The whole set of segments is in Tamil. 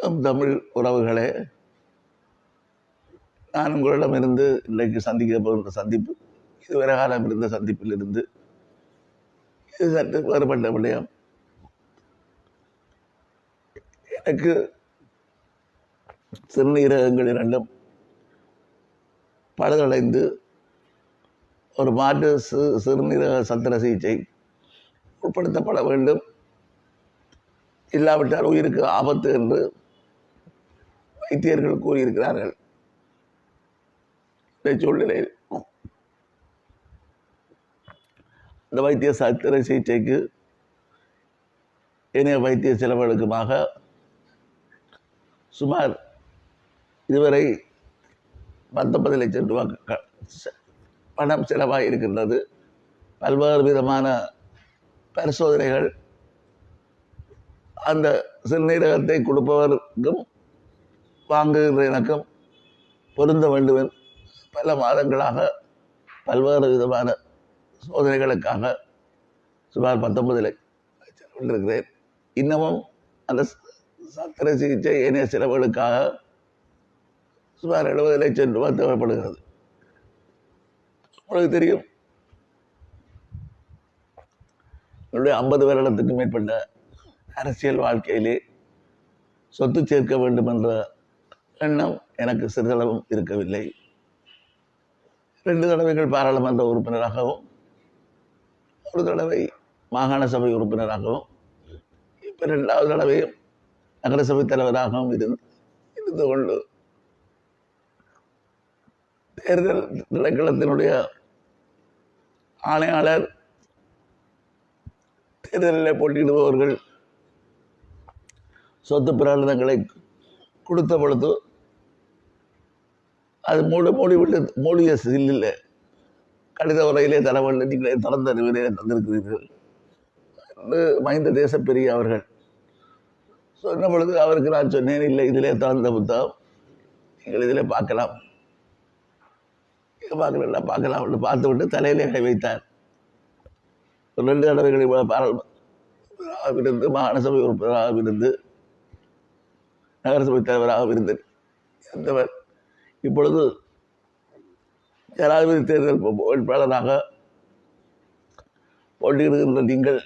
தமிழ் உறவுகளே, நான் உங்களிடமிருந்து இன்றைக்கு சந்திக்க போகின்ற சந்திப்பு இதுவரை காலம் இருந்த சந்திப்பில் இருந்து இது சற்று வேறுபட்ட விடயம். எனக்கு சிறுநீரகங்கள் இரண்டும் பழுதடைந்து ஒரு மாற்று சிறுநீரக சத்திர சிகிச்சை உட்படுத்தப்பட வேண்டும், இல்லாவிட்டால் உயிருக்கு ஆபத்து என்று வைத்தியர்கள் கூறியிருக்கிறார்கள். இந்த சூழ்நிலையில் இந்த வைத்திய சத்திர சிகிச்சைக்கு இணைய வைத்திய செலவுகளுக்குமாக சுமார் இதுவரை 19 லட்சம் ரூபாய் பணம் செலவாக இருக்கின்றது. பல்வேறு விதமான பரிசோதனைகள் அந்த சிறுநீரகத்தை கொடுப்பவருக்கும் வாங்குகின்ற எனக்கும் பொருந்த வேண்டும். பல மாதங்களாக பல்வேறு விதமான சோதனைகளுக்காக சுமார் 19 லட்சம் இருக்கிறேன். இன்னமும் அந்த சத்திர சிகிச்சை ஏனைய செலவுகளுக்காக சுமார் 70 லட்சம் ரூபாய் தேவைப்படுகிறது. உங்களுக்கு தெரியும், என்னுடைய 50 வருடத்துக்கு மேற்பட்ட அரசியல் வாழ்க்கையிலே சொத்து சேர்க்க வேண்டும் என்ற எண்ணம் எனக்கு சிறிதளவும் இருக்கவில்லை. 2 தடவைகள் பாராளுமன்ற உறுப்பினராகவும் 1 தடவை மாகாண சபை உறுப்பினராகவும் இப்போ 2வது தடவையும் நகரசபை தலைவராகவும் இருந்து கொண்டு தேர்தல் திணைக்களத்தினுடைய ஆணையாளர் தேர்தலில் போட்டியிடுபவர்கள் சொத்து பிரகடனங்களை கொடுத்த பொழுது அது மூடிய சில்லில் கடித உரையிலே தர வேண்டும், நீங்களே திறந்த நிலையிலே தந்திருக்கிறீர்கள் என்று மஹிந்த தேசப்பிரிய அவர்கள் சொன்ன பொழுது அவருக்கு நான் சொன்னேன், இல்லை இதிலே திறந்த புத்தகம், நீங்கள் இதில் பார்க்கலாம் பார்க்கலாம் என்று பார்த்து விட்டு தலையிலே கை வைத்தார். 2 தடவைகளில் பாராளுமன்றமாக இருந்து, மாகாண சபை உறுப்பினராக இருந்து, நகரசபை தலைவராக இருந்தேன். இருந்தவர் இப்பொழுது ஜனாதிபதி தேர்தல் வேட்பாளராக போட்டியிடுகின்ற நீங்கள்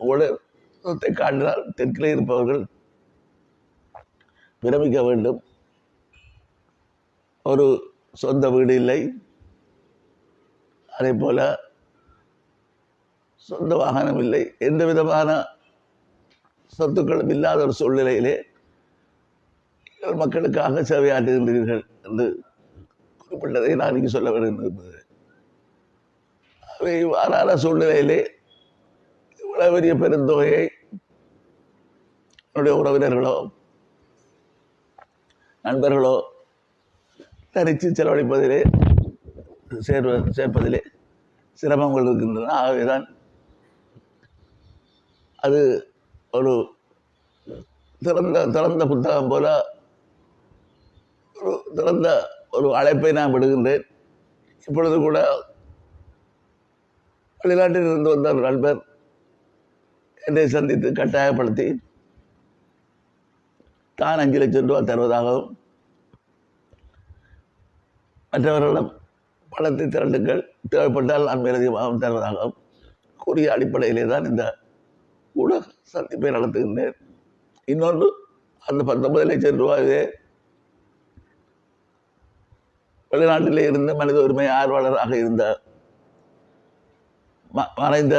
உங்களுடைய காட்டினால் தெற்கிலே இருப்பவர்கள் பிரமிக்க வேண்டும். ஒரு சொந்த வீடு இல்லை, அதே போல சொந்த வாகனம் இல்லை, எந்த விதமான சொத்துக்களும் இல்லாத ஒரு சூழ்நிலையிலே மக்களுக்காக சேவையாற்றுகின்றீர்கள் என்று குறிப்பிட்டதை நான் இங்கு சொல்ல வேண்டியிருந்தது. அவை இவ்வாறான சூழ்நிலையிலே இவ்வளவு பெரிய பெருந்தொகையை என்னுடைய உறவினர்களோ நண்பர்களோ தனித்து செலவழிப்பதிலே சேர்ப்பதிலே சிரமங்கள் இருக்கின்றன. ஆகவேதான் அது ஒரு திறந்த புத்தகம் போல திறந்த ஒரு அழைப்பை நான் விடுகின்றேன். இப்பொழுது கூட வெளிநாட்டில் இருந்து வந்த ஒரு நண்பர் என்னை சந்தித்து கட்டாயப்படுத்தி தான் 5 லட்சம் ரூபாய் தருவதாகவும் மற்றவர்களிடம் பணத்தை திரண்டுகள் தேவைப்பட்டால் நான் மேலதிகமாகவும் தருவதாகவும் கூறிய அடிப்படையிலே தான் இந்த ஊடக சந்திப்பை நடத்துகின்றேன். இன்னொன்று, அந்த 19 லட்சம் ரூபாயே வெளிநாட்டிலே இருந்த மனித உரிமை ஆர்வலராக இருந்த மறைந்த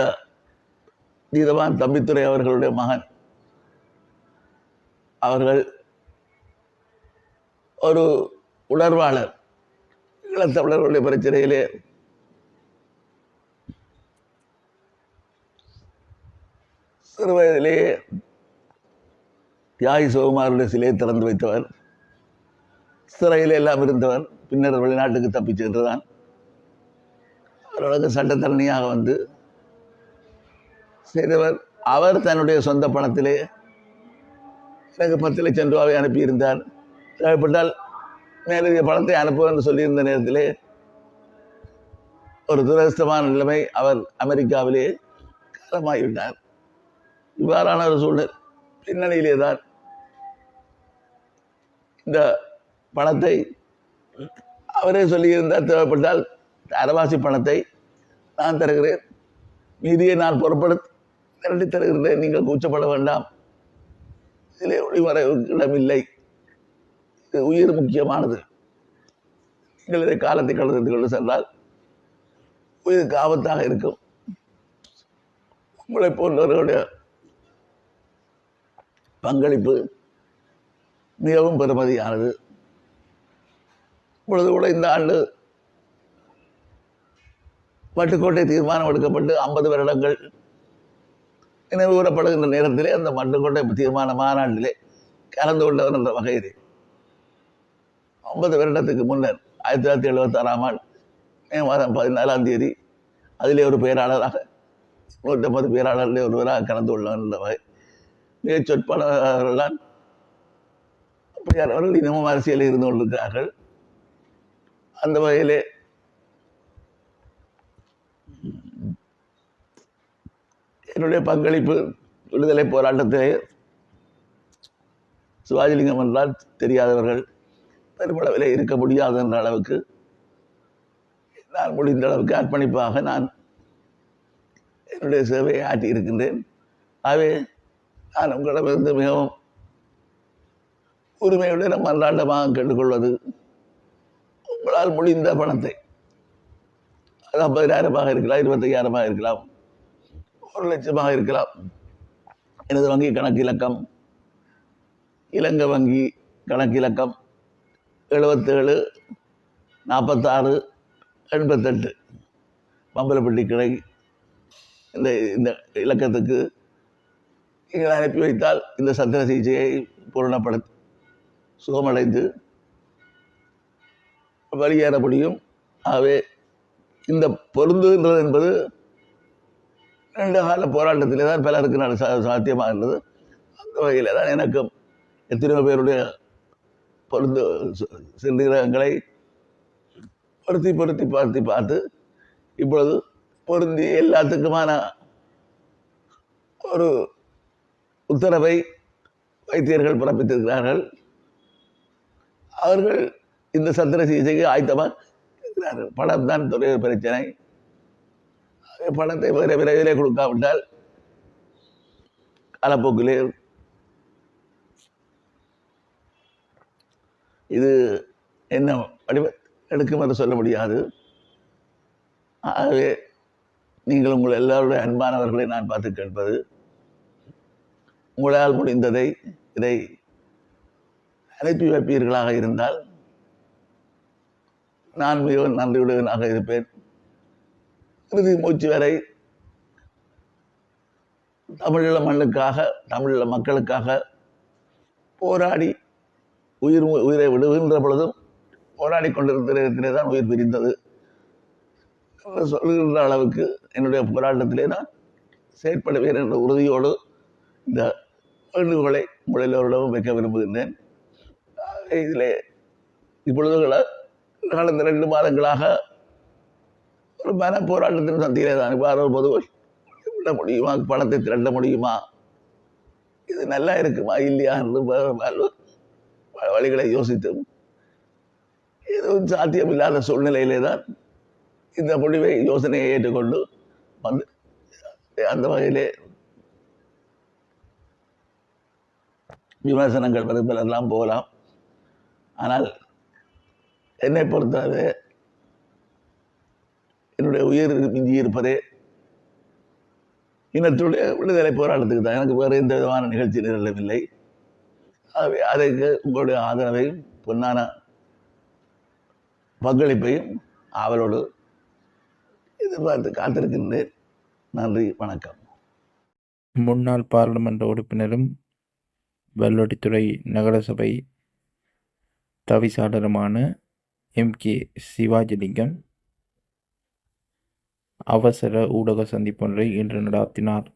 நீதவான் தம்பித்துரை அவர்களுடைய மகன் அவர்கள் ஒரு உணர்வாளர், ஈழத்தமிழர்களுடைய பிரச்சனையிலே சிறு வயதிலேயே தியாகி சிவகுமாருடைய சிலையை திறந்து வைத்தவர், சிறையில் எல்லாம் இருந்தவர், பின்னர் வெளிநாட்டுக்கு தப்பி சென்றுதான் அவர்களுக்கு சட்டத்தரணியாக வந்து செய்தவர். அவர் தன்னுடைய சொந்த பணத்திலே எனக்கு 10 லட்சம் ரூபாவை அனுப்பியிருந்தார். தேவைப்பட்டால் மேலதிக பணத்தை அனுப்புவோம் என்று சொல்லியிருந்த நேரத்திலே ஒரு துரதிர்ஷ்டமான நிலைமை, அவர் அமெரிக்காவிலே காலமாகிவிட்டார். இவ்வாறான ஒரு சூழ்நிலை பின்னணியிலே தான் இந்த பணத்தை அவரே சொல்லியிருந்தால் தேவைப்பட்டால் அரைவாசி பணத்தை நான் தருகிறேன், மீதியை நான் புறப்படுத்தி திரட்டி தருகிறேன், நீங்கள் கூச்சப்பட வேண்டாம், இதிலே ஒளிமறைவுக்கு இடமில்லை, இது உயிர் முக்கியமானது, நீங்கள் இதை காலத்தை கடந்து கொண்டு சென்றால் உயிருக்கு ஆபத்தாக இருக்கும், உங்களை போன்றவர்களுடைய பங்களிப்பு மிகவும் பெருமதியானது. இப்பொழுது கூட இந்த ஆண்டு வட்டுக்கோட்டை தீர்மானம் எடுக்கப்பட்டு 50 வருடங்கள் நினைவு கூறப்படுகின்ற நேரத்திலே அந்த வட்டுக்கோட்டை தீர்மான மாநாட்டிலே கலந்து கொண்டவர் என்ற வகையிலே 50 வருடத்துக்கு முன்னர் 1976ஆம் ஆண்டு மே மாதம் 14ஆம் தேதி அதிலே ஒரு பேராளராக 150 பேராளர்களே ஒருவராக கலந்து கொள்ளவர் என்ற வகை மிகச் சொற்பாளர்கள்தான் அவர்கள் இன்னமும் அரசியலில் இருந்து கொண்டிருக்கிறார்கள். அந்த வகையிலே என்னுடைய பங்களிப்பு விடுதலை போராட்டத்திலே சிவாஜிலிங்கம் என்றால் தெரியாதவர்கள் பெருமளவிலே இருக்க முடியாது என்ற அளவுக்கு நான் முடிந்த அளவுக்கு அர்ப்பணிப்பாக நான் என்னுடைய சேவையை ஆற்றி இருக்கின்றேன். ஆகவே நான் உங்களிடமிருந்து மிகவும் உரிமையுடன் மன்றாண்டமாக கேட்டுக்கொள்வது, உங்களால் முடிந்த பணத்தை, அது 50,000 இருக்கலாம், 25,000 இருக்கலாம், 1,00,000 இருக்கலாம், எனது வங்கி கணக்கு இலக்கம் இலங்கை வங்கி கணக்கு இலக்கம் 77 46 88 பம்பலப்பட்டி கிளை, இந்த இலக்கத்துக்கு நீங்கள் அனுப்பி வைத்தால் இந்த சத்திர சிகிச்சையை பூரணப்படுத்தி சுகமடைந்து வெளியேற முடியும். ஆகவே இந்த பொருந்துகின்றது என்பது நீண்ட கால போராட்டத்திலே தான் பலருக்கு சாத்தியமாக இருந்தது. அந்த வகையில் தான் எனக்கும் எத்தனையோ பேருடைய பொருந்து சிறுநீரகங்களை பொருத்தி பார்த்து இப்பொழுது பொருந்தி எல்லாத்துக்குமான ஒரு உத்தரவை வைத்தியர்கள் பிறப்பித்திருக்கிறார்கள். அவர்கள் இந்த சத்திர சிகிச்சைக்கு ஆயத்தமாக இருக்கிறார்கள். பணம் தான் தொழில் பிரச்சனை. பணத்தை விரைவிலே கொடுக்காவிட்டால் காலப்போக்கிலே இது என்ன வடிவ எடுக்கும் என்று சொல்ல முடியாது. ஆகவே நீங்கள் உங்கள் எல்லாருடைய அன்பானவர்களை நான் பார்த்து கேட்பது, உங்களால் முடிந்ததை இதை அனுப்பி வைப்பீர்களாக இருந்தால் நான் மிகவும் நன்றியுடையவனாக இருப்பேன். இறுதி மூச்சு வரை தமிழீழ மண்ணுக்காக, தமிழீழ மக்களுக்காக போராடி உயிரை விடுகின்ற பொழுதும் போராடி கொண்டிருந்த நேரத்திலே தான் உயிர் பிரிந்தது சொல்கின்ற அளவுக்கு என்னுடைய போராட்டத்திலே நான் செயற்படுவேன் என்ற உறுதியோடு இந்த வேண்டுகோளை உங்கள் எல்லோரிடமும் வைக்க விரும்புகின்றேன். இதிலே இப்பொழுது கடந்த 2 மாதங்களாக ஒரு மன போராட்டத்தின் சந்தியிலே தான் இவ்வாறு பொதுவாக விட முடியுமா, பணத்தை திரட்ட முடியுமா, இது நல்லா இருக்குமா இல்லையா என்று வழிகளை யோசித்தும் எதுவும் சாத்தியமில்லாத சூழ்நிலையிலே தான் இந்த முடிவை யோசனையை ஏற்றுக்கொண்டு வந்து அந்த வகையிலே விமர்சனங்கள் பெரும்பெல்லாம் போகலாம். ஆனால் என்னை பொறுத்தவரை என்னுடைய உயிர் மிஞ்சி இருப்பதே இனத்துடைய விடுதலை போராட்டத்துக்கு தான். எனக்கு வேறு எந்த விதமான நிகழ்ச்சி நிரலவில்லை. ஆகவே அதற்கு உங்களுடைய ஆதரவையும் பொன்னான பங்களிப்பையும் ஆவலோடு எதிர்பார்த்து காத்திருக்கின்றேன். நன்றி, வணக்கம். முன்னாள் பாராளுமன்ற உறுப்பினரும் வெள்ளோட்டித்துறை நகரசபை தவிசாளருமான MK சிவாஜிலிங்கம் அவசர ஊடக சந்திப்பொன்றை இன்று நடாத்தினார்.